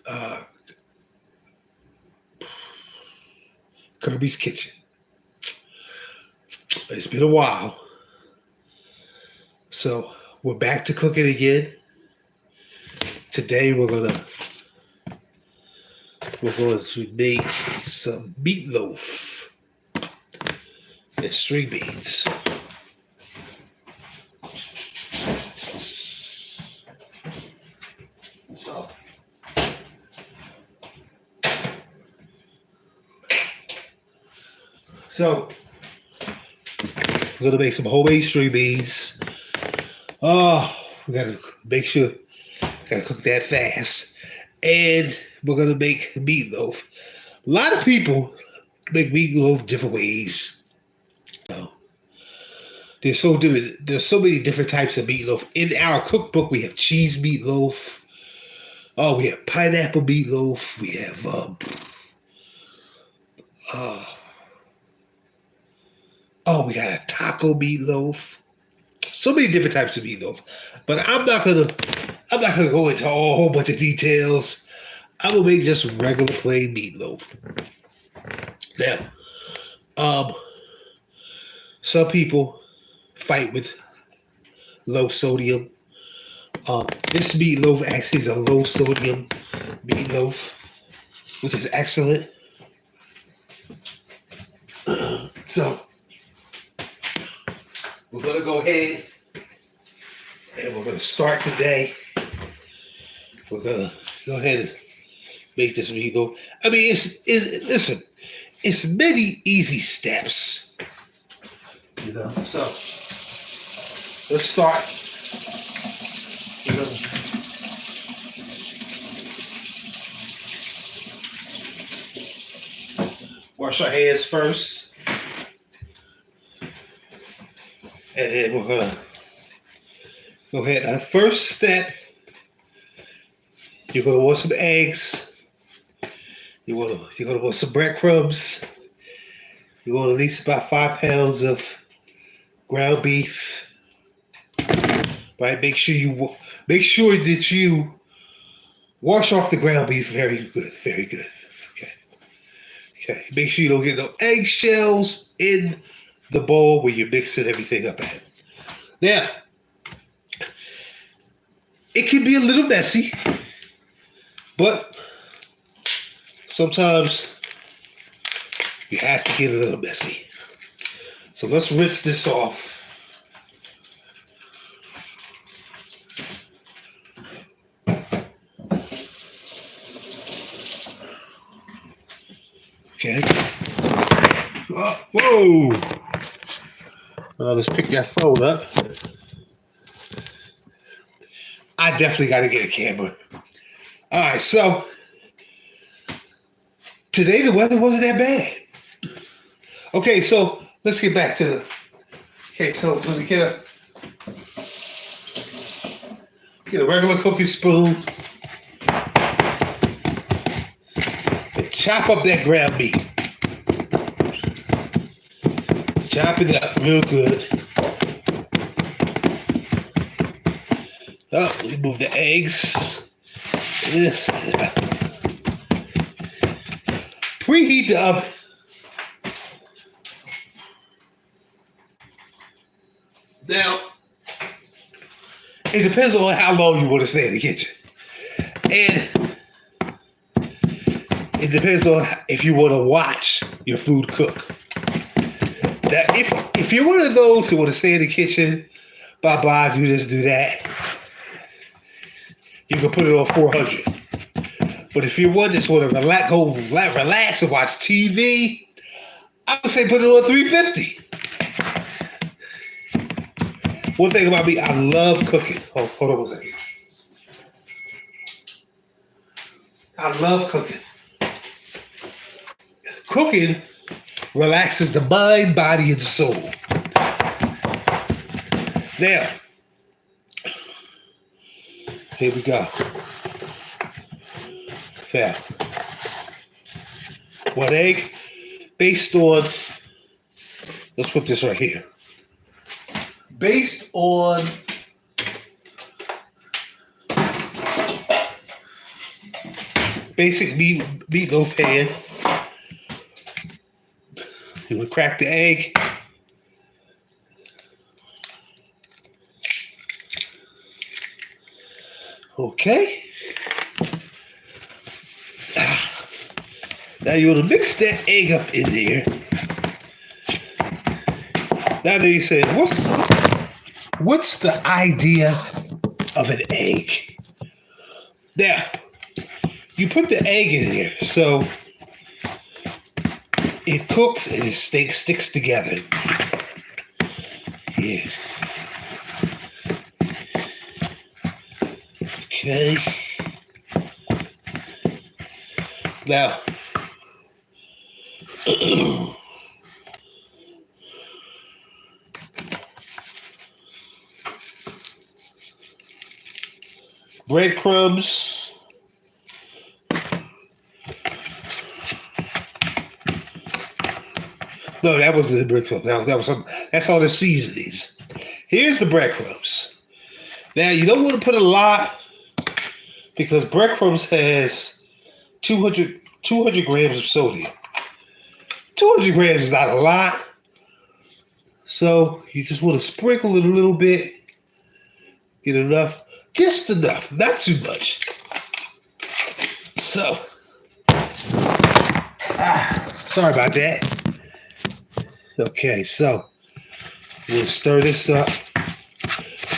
uh, Kirby's Kitchen. It's been a while. So we're back to cooking again. Today we're going to make some meatloaf and string beans. So we're gonna make some homemade string beans. Oh, we gotta make sure gotta cook that fast. And we're gonna make meatloaf. A lot of people make meatloaf different ways. There's so many different types of meatloaf. In our cookbook, we have cheese meatloaf. Oh, we have pineapple meatloaf. We have we got a taco meatloaf. So many different types of meatloaf. But I'm not gonna go into a whole bunch of details. I'm gonna make just regular plain meatloaf. Now, some people fight with low sodium. This meatloaf actually is a low sodium meatloaf, which is excellent. So we're gonna go ahead and we're gonna start today. We're gonna go ahead and make this meatloaf. I mean, listen, it's many easy steps, you know. So let's start. You know, wash our hands first. And then we're gonna go ahead. Our first step, you're gonna want some eggs. You're gonna want some breadcrumbs. You want at least about 5 pounds of ground beef. Right? Make sure that you wash off the ground beef very good, very good. Okay. Make sure you don't get no eggshells in the bowl where you're mixing everything up at. Now, it can be a little messy, but sometimes you have to get a little messy. So let's rinse this off. Okay. Oh, whoa. Let's pick that phone up. I definitely got to get a camera. All right, so today the weather wasn't that bad. Okay, so let's get back to so let me get a regular cooking spoon and chop up that ground beef. Chop it up real good. Oh, remove the eggs. This. Preheat the oven. Now, it depends on how long you want to stay in the kitchen. And it depends on if you want to watch your food cook. Now, if you're one of those who want to stay in the kitchen, blah, blah, do this, do that, you can put it on 400. But if you're one that's want to relax and watch TV, I would say put it on 350. One thing about me, I love cooking. Hold on one second. I love cooking. Cooking relaxes the mind, body, and soul. Now, here we go. Now, 1 egg based on, let's put this right here. Based on basic meatloaf pan. You want to crack the egg. Okay. Now you want to mix that egg up in there. Now they say, what's the idea of an egg? Now, you put the egg in there so it cooks and it sticks together. Yeah. Okay. Now, breadcrumbs. No, that wasn't the breadcrumbs. That's all the seasonings. Here's the breadcrumbs. Now, you don't want to put a lot because breadcrumbs has 200 grams of sodium. 200 grams is not a lot. So you just want to sprinkle it a little bit. Get enough. Just enough. Not too much. So, sorry about that. Okay, so we'll stir this up.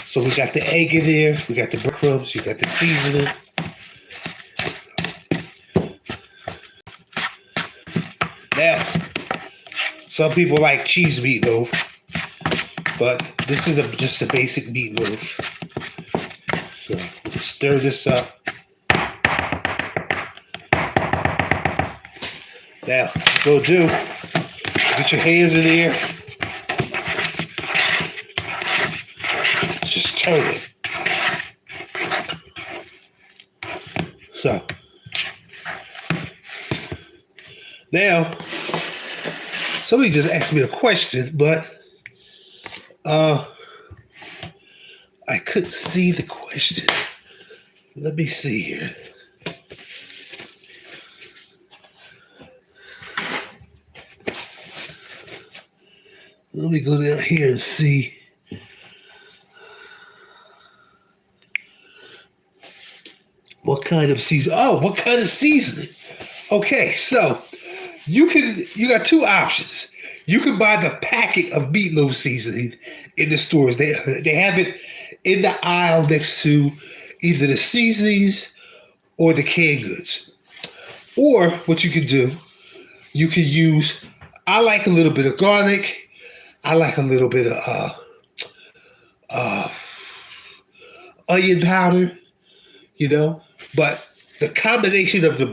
So we got the egg in there. We got the breadcrumbs. You got the seasoning. Now, some people like cheese meatloaf, but this is just a basic meatloaf. So we'll stir this up. Now, go do. Get your hands in there. Just turn it. So now, somebody just asked me a question, but I couldn't see the question. Let me see here. Let me go down here and see. What kind of seasoning? Oh, what kind of seasoning? Okay, so you got two options. You can buy the packet of meatloaf seasoning in the stores. They have it in the aisle next to either the seasonings or the canned goods. Or what you can do, you can use, I like a little bit of garlic. I like a little bit of onion powder, but the combination of the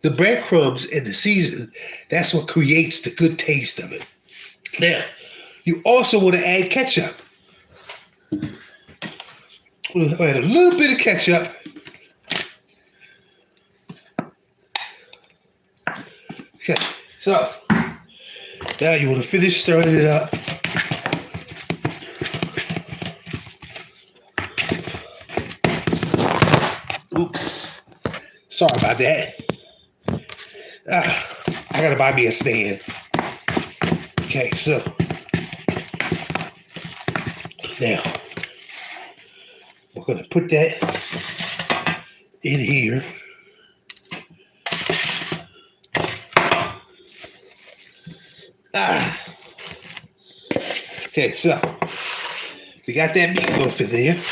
breadcrumbs and the seasoning, that's what creates the good taste of it. Now, you also want to add ketchup. We'll add a little bit of ketchup. Okay, so now you want to finish stirring it up. Oops. Sorry about that. I gotta buy me a stand. Okay, so now we're gonna put that in here. Okay, so we got that meatloaf in there.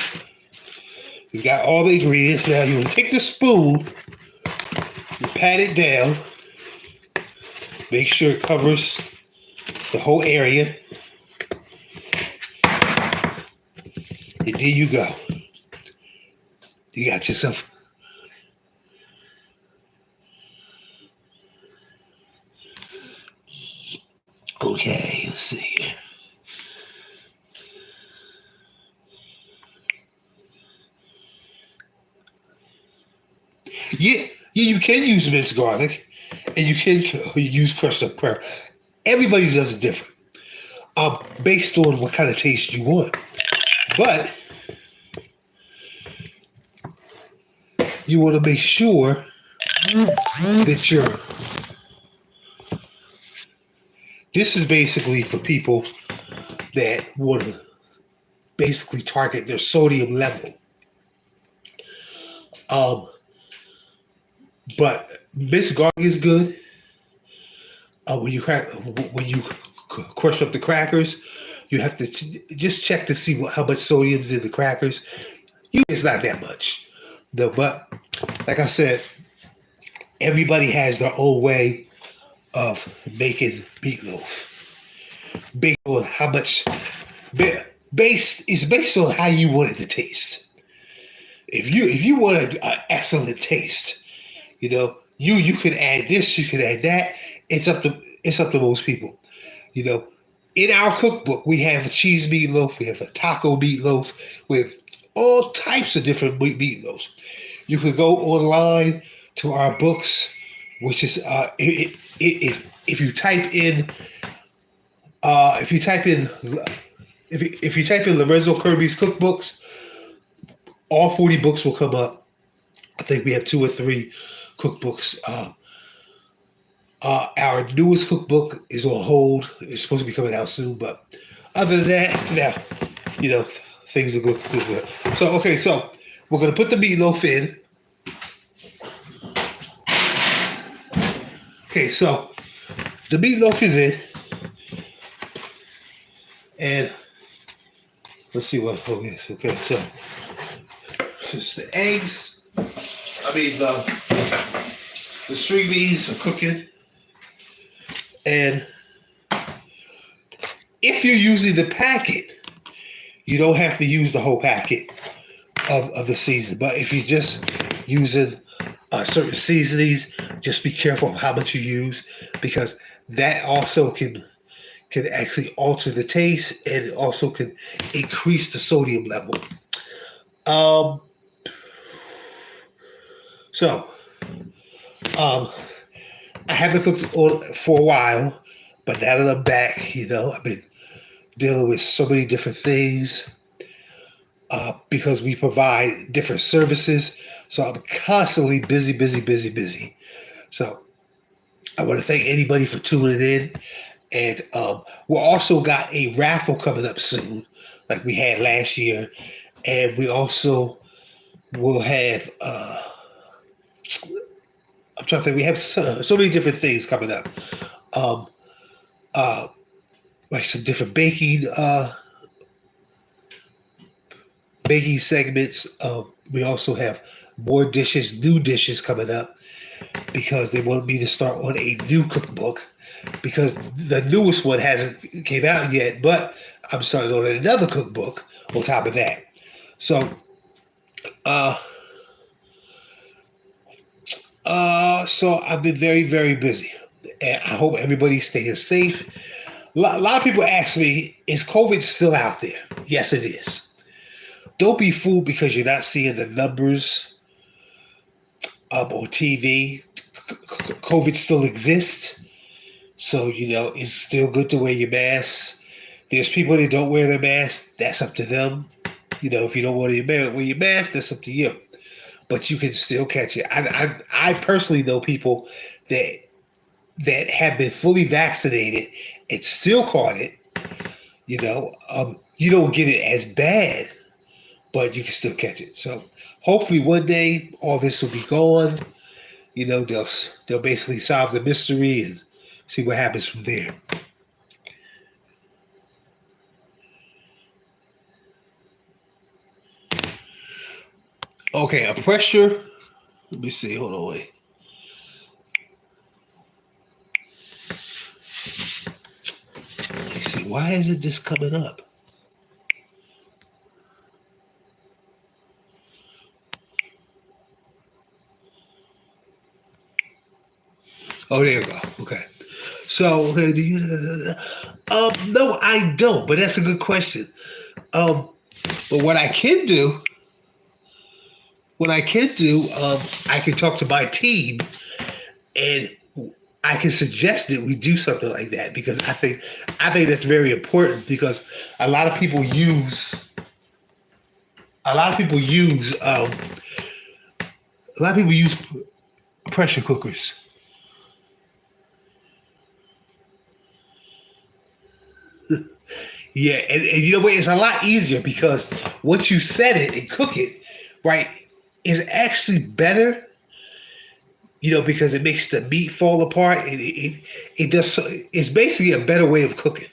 We got all the ingredients. Now you want to take the spoon, you pat it down, make sure it covers the whole area, and there you go. You got yourself. Okay, let's see here. Yeah, you can use minced garlic, and you can use crushed up pepper. Everybody does it different, based on what kind of taste you want. But you want to make sure that you're. This is basically for people that want to basically target their sodium level. Um, but Miss Garlic is good. When you crush up the crackers, you have to just check to see how much sodium's in the crackers. It's not that much. No, but like I said, everybody has their own way of making meatloaf based on how much based on how you want it to taste. If you want an excellent taste, you can add this, you can add that. It's up to most people. You know, in our cookbook we have a cheese meatloaf, we have a taco meatloaf, we have all types of different meatloafs. You can go online to our books, which is if you type in if you type in if you type in Lorenzo Kirby's cookbooks, all 40 books will come up. I think we have 2 or 3 cookbooks. Our newest cookbook is on hold. It's supposed to be coming out soon, but other than that, now things are good. So we're gonna put the meatloaf in. Okay, so the meatloaf is in, and let's see what. Okay, so just the eggs. The string beans are cooking, and if you're using the packet, you don't have to use the whole packet of the seasoning. But if you're just using certain seasonings, just be careful of how much you use, because that also can actually alter the taste, and it also can increase the sodium level. Um, so I haven't cooked for a while, but now that I'm back, I've been dealing with so many different things because we provide different services. So I'm constantly busy, busy, busy, busy. So I want to thank anybody for tuning in. And we also got a raffle coming up soon, like we had last year. And we also will have, I'm trying to think, we have so many different things coming up. Um, like some different baking segments. We also have more dishes, new dishes coming up, because they want me to start on a new cookbook, because the newest one hasn't came out yet, but I'm starting on another cookbook on top of that. So so I've been very, very busy, and I hope everybody's staying safe. A lot of people ask me, is COVID still out there? Yes, it is. Don't be fooled because you're not seeing the numbers on TV. COVID still exists. So, it's still good to wear your mask. There's people that don't wear their mask. That's up to them. If you don't want to wear your mask, that's up to you. But you can still catch it. I personally know people that have been fully vaccinated and still caught it. You don't get it as bad, but you can still catch it. So hopefully one day all this will be gone. They'll basically solve the mystery and see what happens from there. Okay, a pressure. Let me see. Hold on, wait. Let me see. Why isn't this coming up? Oh, there you go. Okay. So, do you? No, I don't. But that's a good question. But what I can do, I can talk to my team, and I can suggest that we do something like that, because I think that's very important, because a lot of people use pressure cookers. Yeah, and you know what? It's a lot easier because once you set it and cook it, right, it's actually better, because it makes the meat fall apart. It does. It's basically a better way of cooking.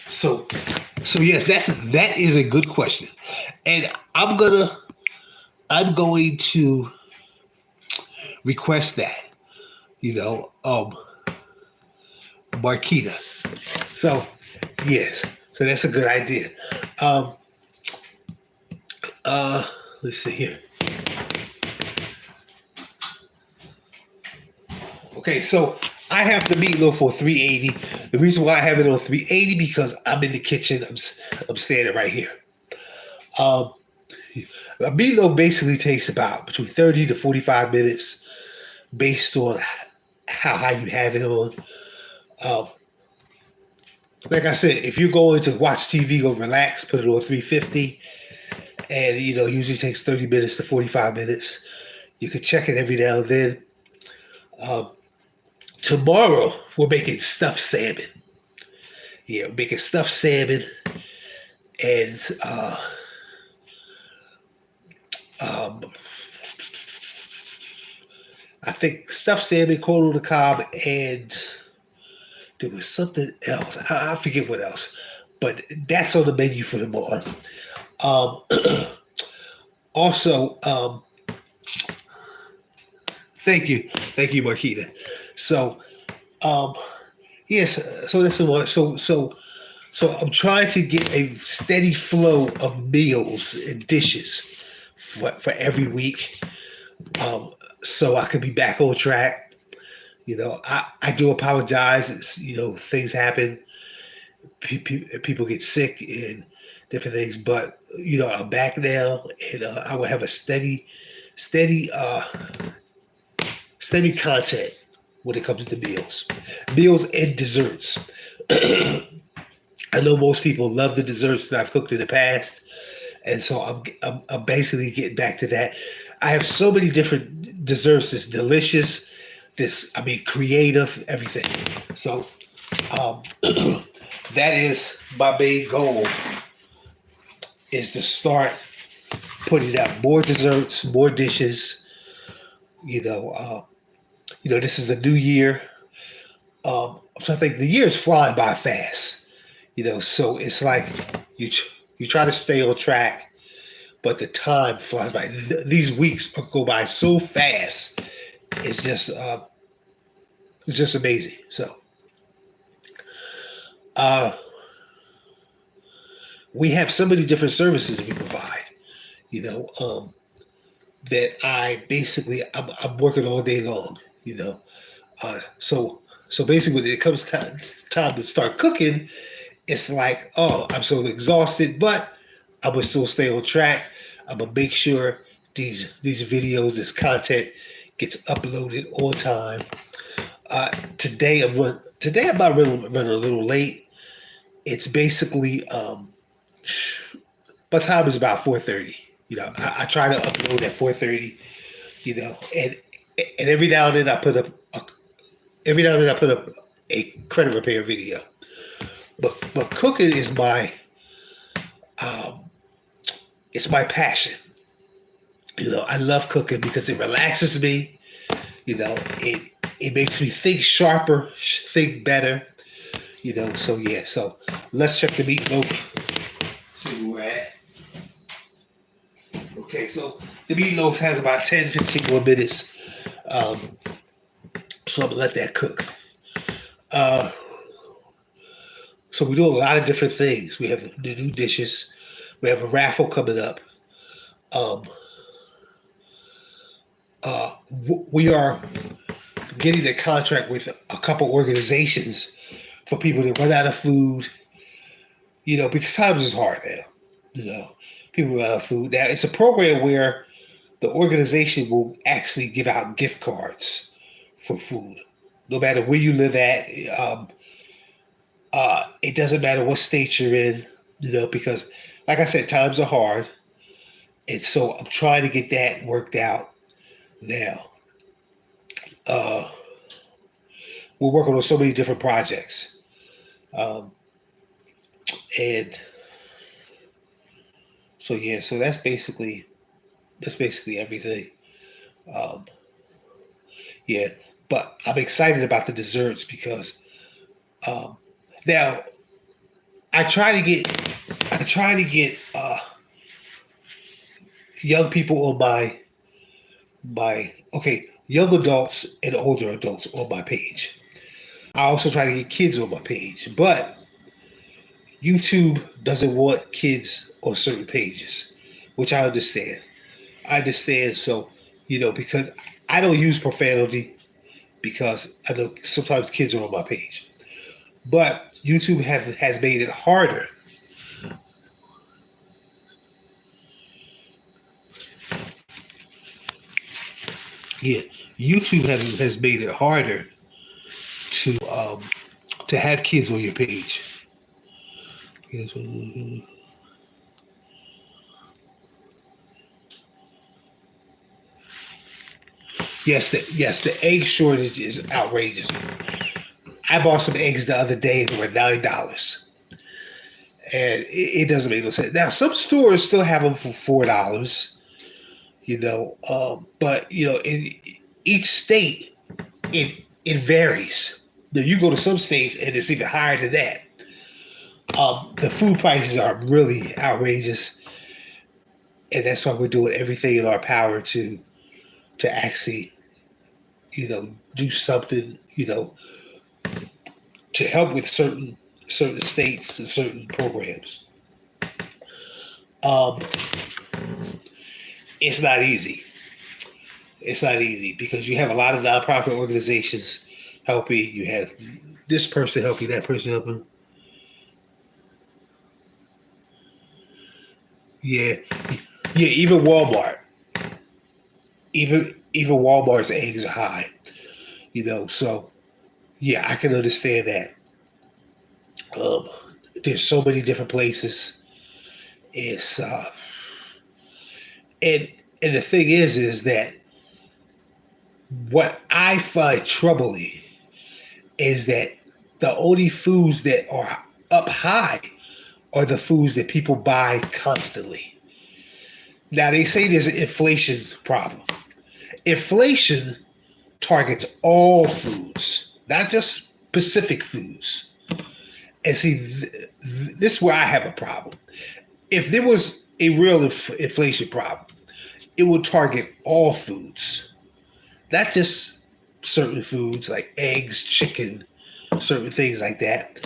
So, so yes, that is a good question, and I'm going to request that, Marquita. So, yes, so that's a good idea. Um, uh, let's see here. Okay, so I have the meatloaf for 380. The reason why I have it on 380 because I'm in the kitchen. I'm standing right here. Um, a meatloaf basically takes about between 30 to 45 minutes, based on how high you have it on. Um, like I said, if you're going to watch TV, go relax, put it on 350, and usually takes 30 minutes to 45 minutes. You can check it every now and then. Um, Tomorrow we're making stuffed salmon. Yeah, we're making stuffed salmon, and um, I think stuffed salmon, corn on the cob, and there was something else. I forget what else, but that's on the menu for tomorrow. Um, Also, thank you, Marquita. So, um, yes, so that's the one. So I'm trying to get a steady flow of meals and dishes for every week, so I can be back on track. I do apologize. Things happen. People get sick and different things, but I'm back now, and I will have a steady, steady content when it comes to meals and desserts. I know most people love the desserts that I've cooked in the past, and so I'm basically getting back to that. I have so many different desserts that's delicious, creative, everything. So um, that is my main goal, is to start putting out more desserts, more dishes. This is a new year. So I think the year is flying by fast. So it's like you try to stay on track, but the time flies by. These weeks go by so fast. It's just amazing. So uh, we have so many different services we provide. That I'm working all day long. So basically when it comes time to start cooking, it's like, oh, I'm so exhausted, but I'm gonna still stay on track. I'm gonna make sure these videos, this content gets uploaded on time. Today I'm not running a little late. It's basically my time is about 4:30. I try to upload at 4:30. And every now and then I put up a credit repair video. But cooking is um, it's my passion. I love cooking because it relaxes me. It makes me think sharper, think better. So yeah. So let's check the meatloaf. See where we're at. Okay, so the meatloaf has about 10, 15 more minutes. So I'm gonna let that cook. Uh, so we do a lot of different things. We have the new dishes. We have a raffle coming up. Um, we are getting a contract with a couple organizations for people that run out of food. Because times is hard now. People run out of food. Now it's a program where the organization will actually give out gift cards for food, no matter where you live at. It doesn't matter what state you're in. Because like I said, times are hard, And so I'm trying to get that worked out now. Uh, we're working on so many different projects. Um, and so yeah, so that's basically everything. Um, yeah, but I'm excited about the desserts because um, now I try to get I try to get young people on my okay, young adults and older adults on my page. I also try to get kids on my page, but YouTube doesn't want kids on certain pages, which I understand. I understand, so because I don't use profanity because I know sometimes kids are on my page, but YouTube has made it harder. Yeah, YouTube has made it harder to to have kids on your page. Yes, the egg shortage is outrageous. I bought some eggs the other day and they were $9, and it doesn't make no sense. Now some stores still have them for $4, but in each state it varies. Now you go to some states and it's even higher than that. The food prices are really outrageous, and that's why we're doing everything in our power to actually, do something, to help with certain states and certain programs. Um, it's not easy. It's not easy because you have a lot of nonprofit organizations helping. You have this person helping, that person helping. Yeah, yeah. Even Walmart, even Walmart's eggs are high. So yeah, I can understand that. Um, there's so many different places. It's and and the thing is that what I find troubling is that the only foods that are up high are the foods that people buy constantly. Now they say there's an inflation problem. Inflation targets all foods, not just specific foods. And see, this is where I have a problem. If there was a real inflation problem, it would target all foods, not just certain foods like eggs, chicken, certain things like that.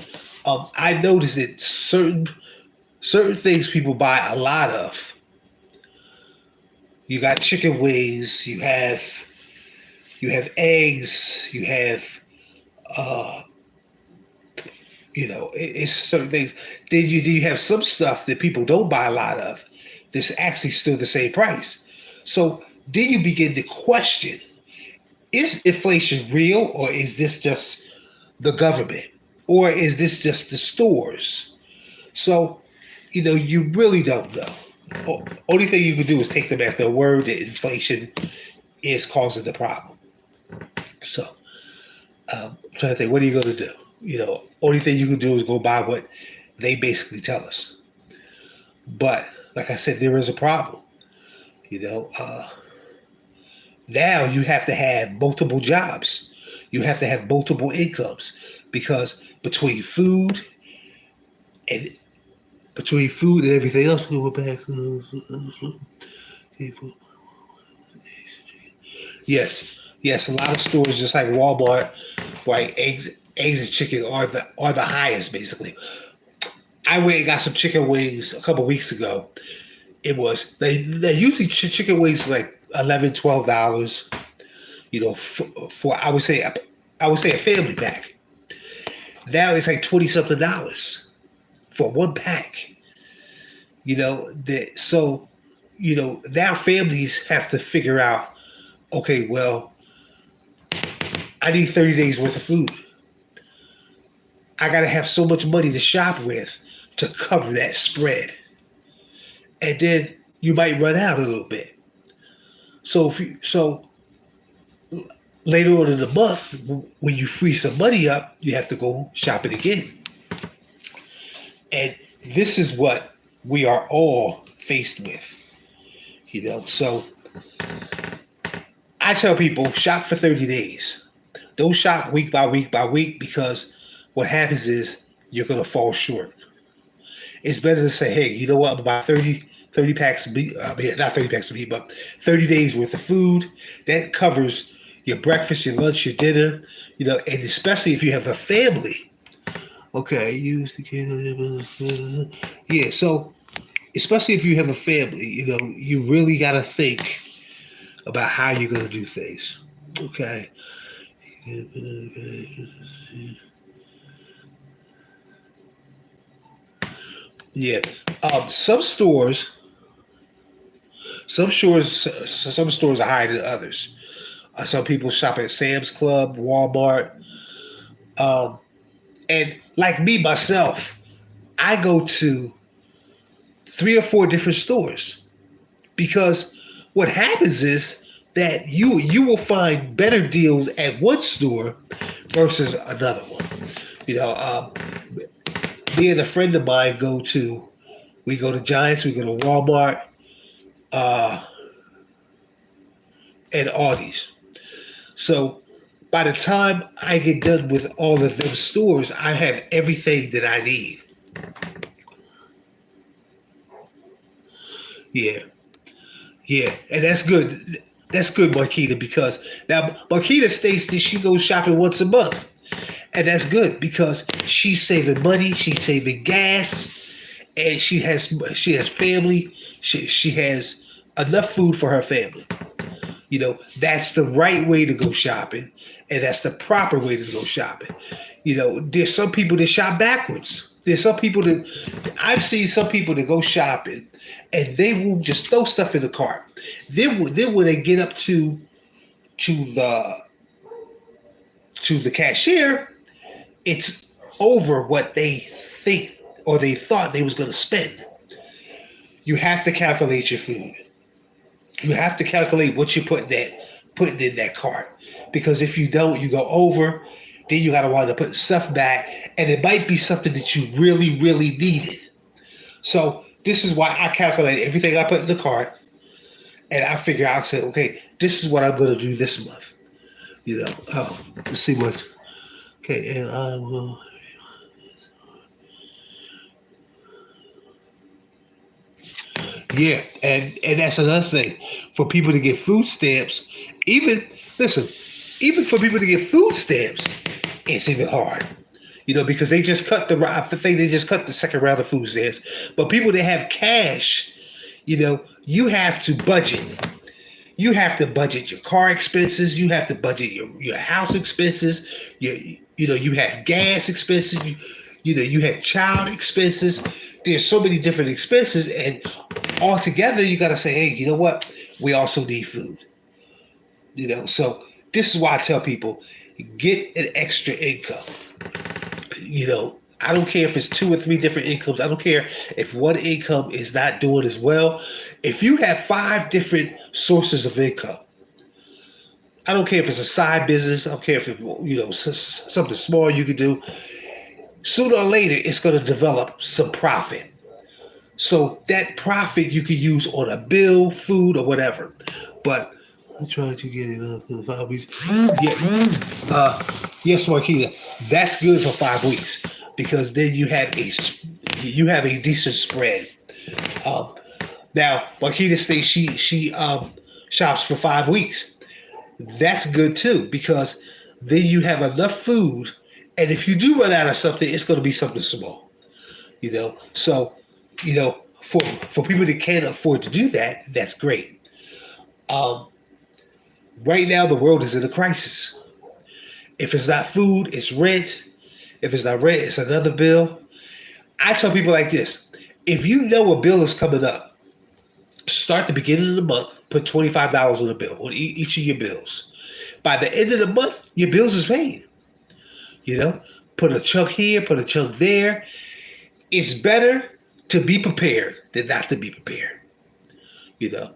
I noticed that certain things people buy a lot of. You got chicken wings, you have eggs, you have uh, it's certain things. Then you have some stuff that people don't buy a lot of that's actually still the same price. So then you begin to question: is inflation real, or is this just the government, or is this just the stores? So you really don't know. Only thing you can do is take them at their word that inflation is causing the problem. So I'm trying to think, what are you going to do? Only thing you can do is go by what they basically tell us. But like I said, there is a problem. You know, uh, Now you have to have multiple jobs. You have to have multiple incomes because and between food and everything else, we were back. Yes, yes, a lot of stores just like Walmart, right? Eggs and chicken are the highest basically. I went and got some chicken wings a couple weeks ago. They usually chicken wings like 11, $12. For I would say a family pack. Now it's like 20 something dollars for one pack. That so now families have to figure out, okay, well, I need 30 days worth of food. I gotta have so much money to shop with to cover that spread. And then you might run out a little bit. So later on in the month, when you free some money up, you have to go shopping again. And this is what we are all faced with, So I tell people shop for 30 days. Don't shop week by week by week because what happens is you're going to fall short. It's better to say, hey, you know what? I'm about 30 packs of meat. I mean, not 30 packs of meat, but 30 days worth of food. That covers your breakfast, your lunch, your dinner, and especially if you have a family. Okay, use the kid. Yeah, so especially if you have a family, you really got to think about how you're going to do things. Okay. Yeah. Some stores are higher than others. Some people shop at Sam's Club, Walmart, and like me myself, I go to 3 or 4 different stores because what happens is that you will find better deals at one store versus another one. Me and a friend of mine we go to Giants, we go to Walmart, uh, and Aldi's. So by the time I get done with all of them stores, I have everything that I need. Yeah, yeah, and that's good. That's good, Marquita, because now Marquita states that she goes shopping once a month, and that's good because she's saving money, she's saving gas, and she has family. She has enough food for her family. That's the right way to go shopping, and that's the proper way to go shopping. There's some people that shop backwards. There's some people that I've seen some people that go shopping, and they will just throw stuff in the cart. Then when they get up to the to the cashier, it's over what they think or they thought they was going to spend. You have to calculate your food. You have to calculate what you're putting in that cart. Because if you don't, you go over, then you gotta wind up putting stuff back, and it might be something that you really, really needed. So this is why I calculate everything I put in the cart, and I figure out, say, okay, this is what I'm gonna do this month. Let's see what. Okay, and I will. Yeah, and that's another thing. For people to get food stamps, even listen, even for people to get food stamps, it's even hard. Because they just cut I think they just cut the second round of food stamps. But people that have cash, you have to budget. You have to budget your car expenses. You have to budget your house expenses. You have gas expenses. You have child expenses. There's so many different expenses, and altogether you got to say, hey, you know what? We also need food. So this is why I tell people, get an extra income. I don't care if it's 2 or 3 different incomes. I don't care if one income is not doing as well. If you have 5 different sources of income, I don't care if it's a side business. I don't care if it's something small you can do. Sooner or later, it's going to develop some profit. So that profit you can use on a bill, food, or whatever. But I'm trying to get it up for 5 weeks. Yeah. Yes, Marquita, that's good for 5 weeks because then you have a decent spread. Now, Marquita states she shops for 5 weeks. That's good too because then you have enough food, and if you do run out of something, it's going to be something small. So for people that can't afford to do that, that's great. Right now, the world is in a crisis. If it's not food, it's rent. If it's not rent, it's another bill. I tell people like this: if you know a bill is coming up, start the beginning of the month, put $25 on the bill, on each of your bills. By the end of the month, your bills is paid. Put a chunk here, put a chunk there. It's better to be prepared than not to be prepared. you know.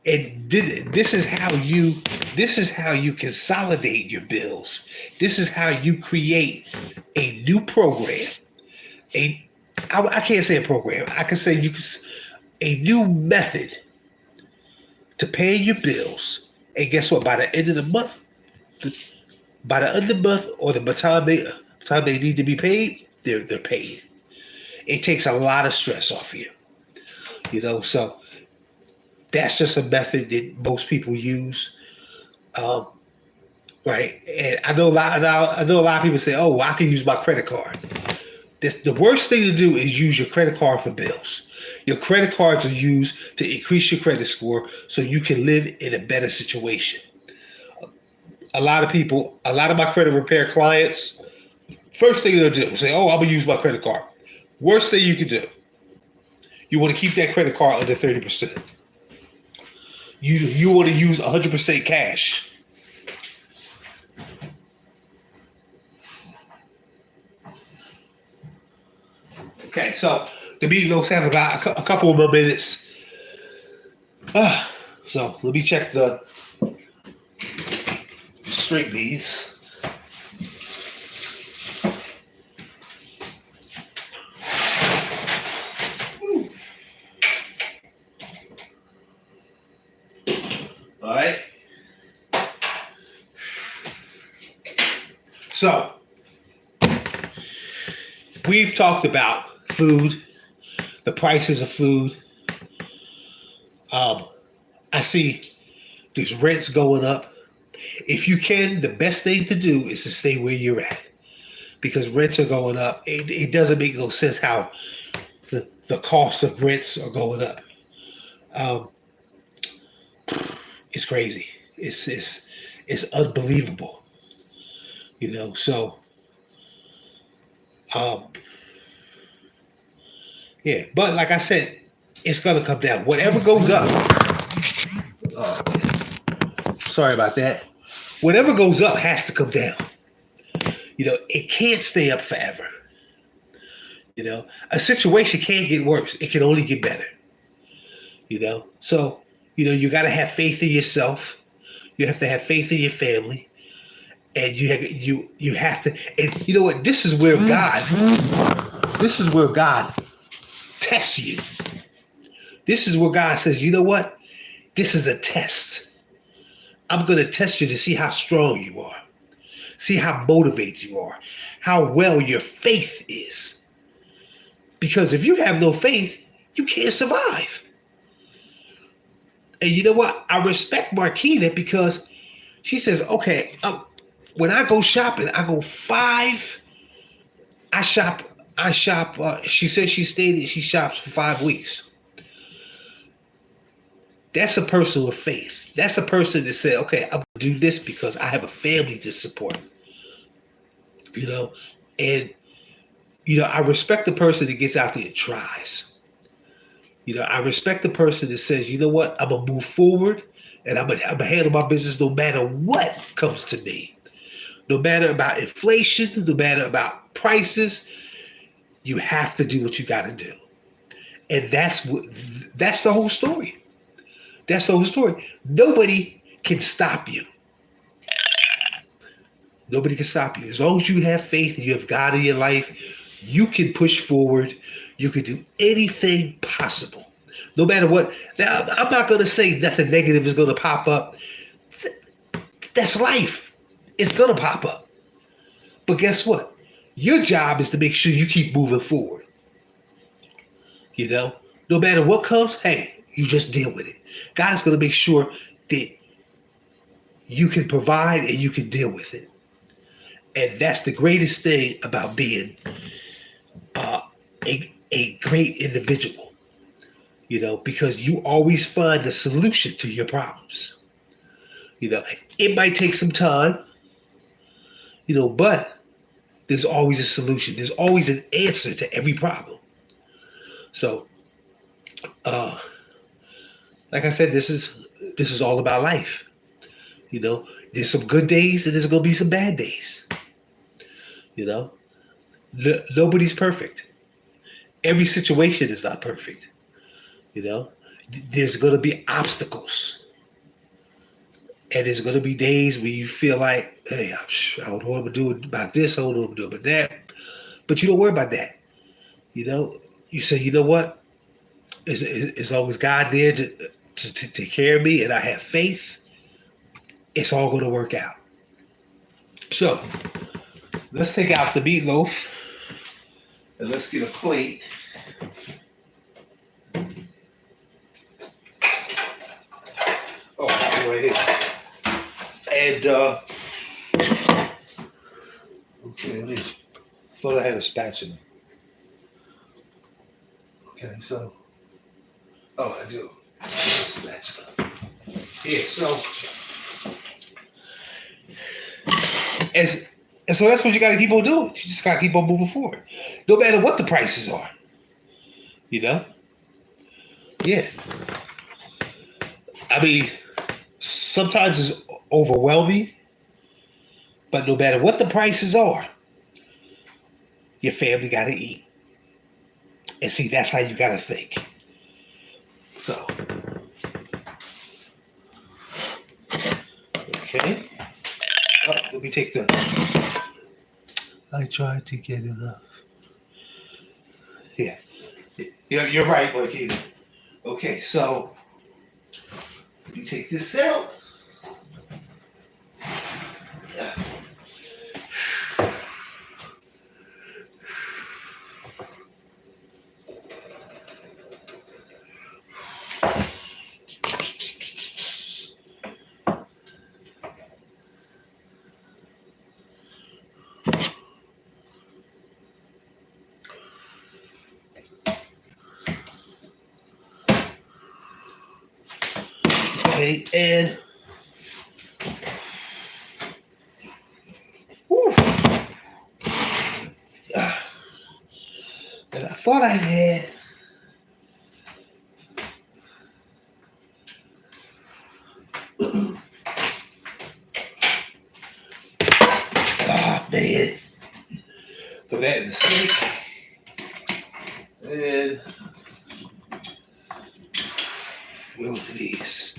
And this is how you consolidate your bills. This is how you create a new program. A I can't say a program. I can say a new method to pay your bills. And guess what? By the end of the month, or the time they need to be paid, they're paid. It takes a lot of stress off you. So that's just a method that most people use. Um, right? And I know a lot of people say, "Oh, well, I can use my credit card." The worst thing to do is use your credit card for bills. Your credit cards are used to increase your credit score so you can live in a better situation. A lot of my credit repair clients, first thing they'll do is say, "Oh, I'm gonna use my credit card." Worst thing you can do. You want to keep that credit card under 30%. You want to use 100% cash. Okay, so the meatloafs have about a couple more minutes. So let me check the string these. All right. So we've talked about food, the prices of food. I see there's rents going up. If you can, the best thing to do is to stay where you're at because rents are going up. It doesn't make no sense how the cost of rents are going up. Um, it's crazy. It's unbelievable. So yeah. But like I said, it's gonna come down. Whatever goes up. Uh, Sorry about that. Whatever goes up has to come down. It can't stay up forever. A situation can't get worse. It can only get better. So, you got to have faith in yourself. You have to have faith in your family, and you have to. And you know what? This is where God tests you. This is where God says, you know what? This is a test. I'm going to test you to see how strong you are, see how motivated you are, how well your faith is. Because if you have no faith, you can't survive. And you know what? I respect Marquita because she says, okay, when I go shopping, I go I shop. She says she shops for 5 weeks. That's a person with faith. That's a person that said, okay, I'm going to do this because I have a family to support. And, I respect the person that gets out there and tries. I respect the person that says, you know what, I'm going to move forward and I'm going to handle my business no matter what comes to me. No matter about inflation, no matter about prices, you have to do what you got to do. And that's the whole story. That's the whole story. Nobody can stop you. Nobody can stop you. As long as you have faith and you have God in your life, you can push forward. You can do anything possible. No matter what. Now, I'm not going to say nothing negative is going to pop up. That's life. It's going to pop up. But guess what? Your job is to make sure you keep moving forward. No matter what comes, hey, you just deal with it. God is going to make sure that you can provide and you can deal with it. And that's the greatest thing about being a great individual, because you always find the solution to your problems. It might take some time, but there's always a solution. There's always an answer to every problem. So, like I said, this is all about life. There's some good days and there's gonna be some bad days. Nobody's perfect. Every situation is not perfect. There's going to be obstacles. And there's going to be days where you feel like, hey, I don't know what I'm going to do about this, I don't know what I'm going to do about that. But you don't worry about that. You know, you say, you know what? As long as God there to take care of me and I have faith, it's all going to work out. So let's take out the meatloaf and let's get a plate. Oh, right here. And okay, let me. Thought I had a spatula. Okay, so I do. Spatula. Yeah, so and so that's what you got to keep on doing. You just got to keep on moving forward, no matter what the prices are. You know? Yeah. I mean, sometimes it's overwhelming, but no matter what the prices are, your family got to eat. And see, that's how you got to think. So, okay. Oh, let me take the. I tried to get enough. Yeah. You're right, Marquita. Okay, so let me take this out. Okay, and whew, and I thought I had man. Throw that in the sink. And where were these?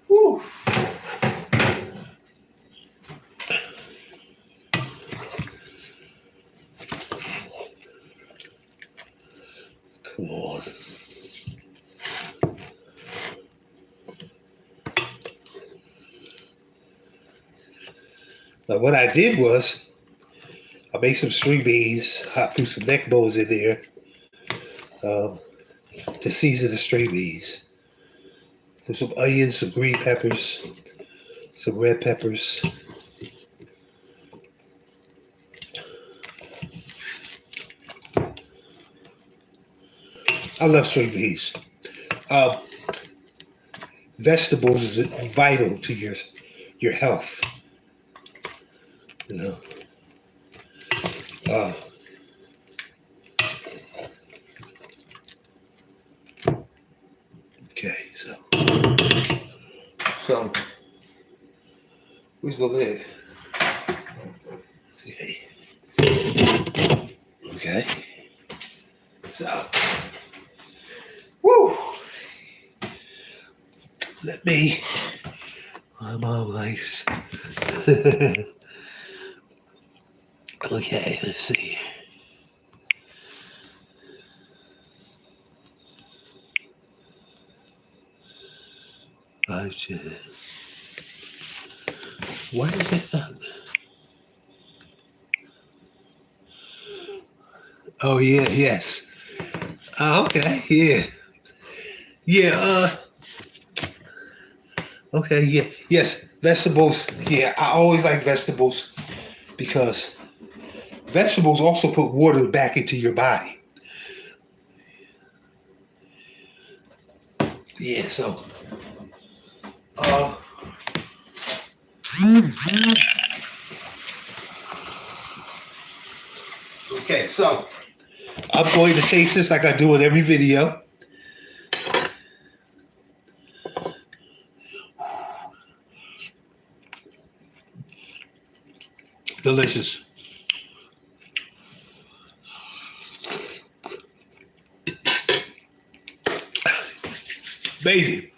Whew. Come on. Now what I did was I made some string beans, I threw some neck bones in there to season the string beans. There's some onions, some green peppers, some red peppers. I love string beans. Vegetables is vital to your health. You know. Okay, so where's the lid? Okay. Okay. So, woo! Let me. My mom likes. Okay, let's see. Why is it not? Oh yeah, yes. Okay, yeah. Yeah, okay, yeah. Yes, vegetables. Yeah, I always like vegetables because vegetables also put water back into your body. Yeah, so okay, so I'm going to taste this like I do in every video. Delicious. Amazing.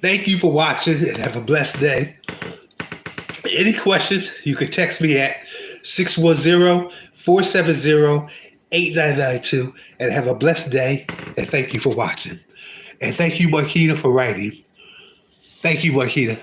Thank you for watching and have a blessed day. Any questions, you can text me at 610-470-8992 and have a blessed day. And thank you for watching. And thank you, Marquita, for writing. Thank you, Marquita.